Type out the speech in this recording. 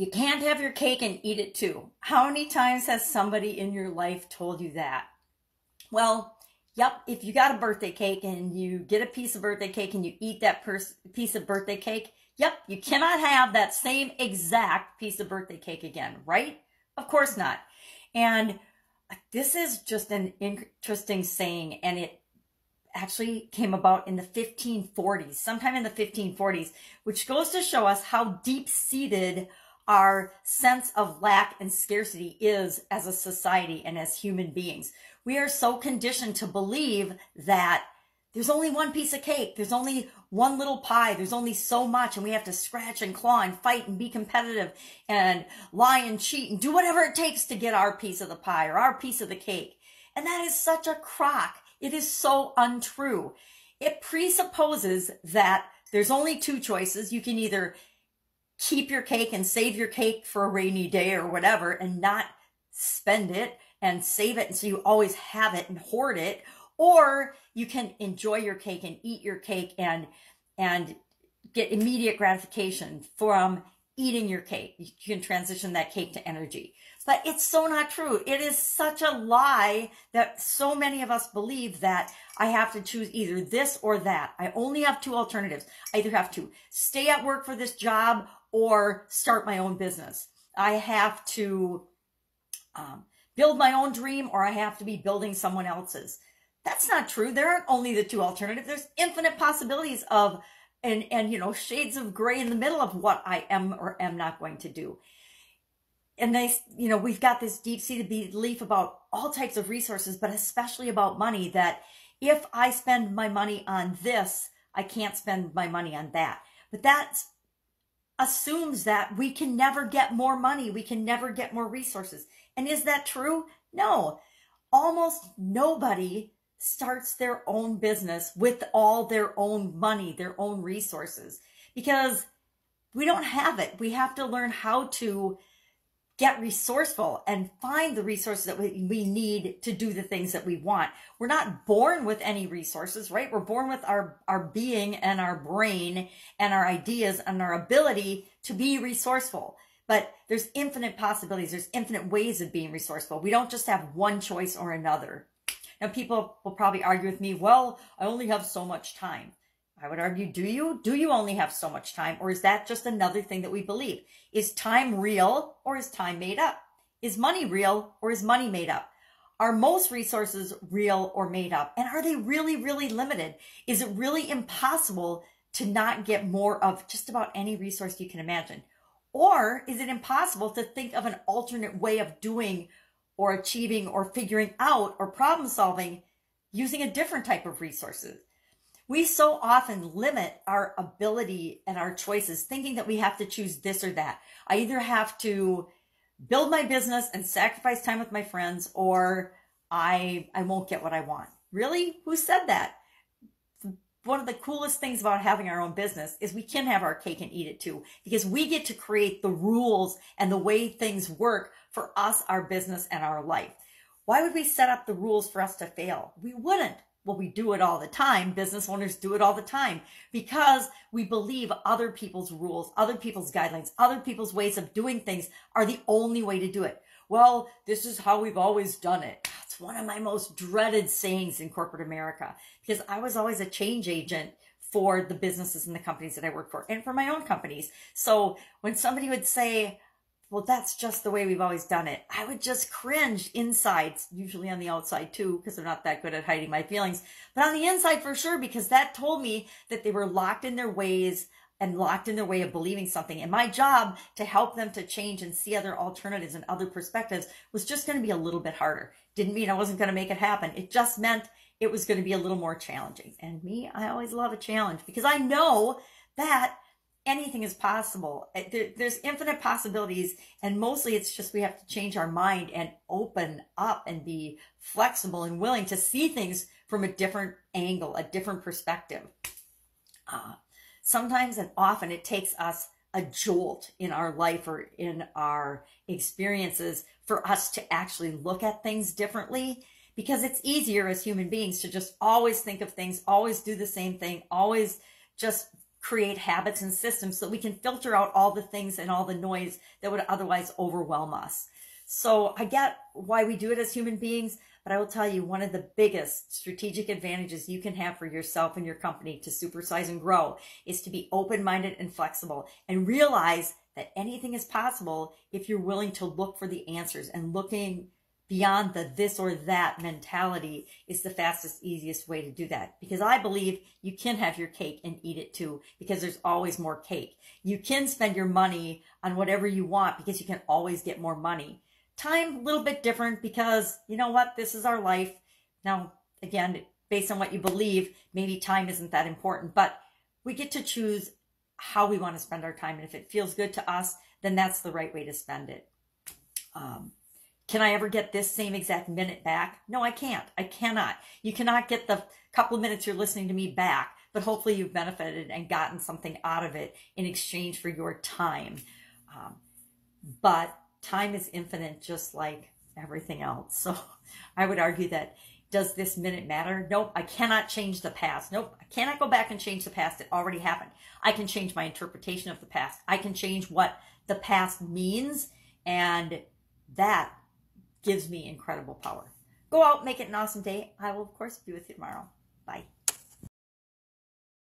You can't have your cake and eat it too. How many times has somebody in your life told you that? Well, yep, if you got a birthday cake and you get a piece of birthday cake and you eat that piece of birthday cake, yep, you cannot have that same exact piece of birthday cake again, right? Of course not. And this is just an interesting saying, and it actually came about in the 1540s, sometime in the 1540s, which goes to show us how deep-seated our sense of lack and scarcity is as a society and as human beings. We are so conditioned to believe that there's only one piece of cake, there's only one little pie, there's only so much, and we have to scratch and claw and fight and be competitive and lie and cheat and do whatever it takes to get our piece of the pie or our piece of the cake. And that is such a crock. It is so untrue. It presupposes that there's only two choices. You can either keep your cake and save your cake for a rainy day or whatever and not spend it and save it, and so you always have it and hoard it, or you can enjoy your cake and eat your cake and get immediate gratification from eating your cake. You can transition that cake to energy. But it's so not true. It is such a lie that so many of us believe that I have to choose either this or that. I only have two alternatives. I either have to stay at work for this job or start my own business. I have to build my own dream, or I have to be building someone else's. That's not true. There aren't only the two alternatives. There's infinite possibilities of, and you know, shades of gray in the middle of what I am or am not going to do. And we've got this deep-seated belief about all types of resources, but especially about money, that if I spend my money on this, I can't spend my money on that. But that assumes that we can never get more money. We can never get more resources. And is that true? No. Almost nobody starts their own business with all their own money, their own resources, because we don't have it. We have to learn how to get resourceful and find the resources that we need to do the things that we want. We're not born with any resources, right? We're born with our being and our brain and our ideas and our ability to be resourceful. But there's infinite possibilities. There's infinite ways of being resourceful. We don't just have one choice or another. Now, people will probably argue with me, well, I only have so much time. I would argue, do you? Do you only have so much time? Or is that just another thing that we believe? Is time real, or is time made up? Is money real, or is money made up? Are most resources real or made up? And are they really, really limited? Is it really impossible to not get more of just about any resource you can imagine? Or is it impossible to think of an alternate way of doing or achieving or figuring out or problem solving using a different type of resources? We so often limit our ability and our choices, thinking that we have to choose this or that. I either have to build my business and sacrifice time with my friends, or I won't get what I want. Really? Who said that? One of the coolest things about having our own business is we can have our cake and eat it too, because we get to create the rules and the way things work for us, our business, and our life. Why would we set up the rules for us to fail? We wouldn't. Well, we do it all the time. Business owners do it all the time because we believe other people's rules, other people's guidelines, other people's ways of doing things are the only way to do it. Well, this is how we've always done it. It's one of my most dreaded sayings in corporate America, because I was always a change agent for the businesses and the companies that I work for, and for my own companies. So when somebody would say, well, that's just the way we've always done it, I would just cringe inside, usually on the outside too, because I'm not that good at hiding my feelings, but on the inside for sure, because that told me that they were locked in their ways and locked in their way of believing something. And my job to help them to change and see other alternatives and other perspectives was just going to be a little bit harder. Didn't mean I wasn't going to make it happen. It just meant it was going to be a little more challenging. And me, I always love a challenge, because I know that anything is possible. There's infinite possibilities, and mostly it's just we have to change our mind and open up and be flexible and willing to see things from a different angle, a different perspective. Sometimes and often it takes us a jolt in our life or in our experiences for us to actually look at things differently, because it's easier as human beings to just always think of things, always do the same thing, always just create habits and systems so that we can filter out all the things and all the noise that would otherwise overwhelm us. So I get why we do it as human beings, but I will tell you, one of the biggest strategic advantages you can have for yourself and your company to supersize and grow is to be open-minded and flexible and realize that anything is possible if you're willing to look for the answers, and looking beyond the this or that mentality is the fastest, easiest way to do that. Because I believe you can have your cake and eat it too, because there's always more cake. You can spend your money on whatever you want because you can always get more money. Time, a little bit different, because you know what? This is our life. Now, again, based on what you believe, maybe time isn't that important, but we get to choose how we want to spend our time. And if it feels good to us, then that's the right way to spend it. Can I ever get this same exact minute back? No, I can't. I cannot. You cannot get the couple of minutes you're listening to me back, but hopefully you've benefited and gotten something out of it in exchange for your time. But time is infinite, just like everything else. So I would argue that, does this minute matter? Nope, I cannot change the past. Nope, I cannot go back and change the past. It already happened. I can change my interpretation of the past. I can change what the past means, and that gives me incredible power. Go out, make it an awesome day. I will, of course, be with you tomorrow. Bye.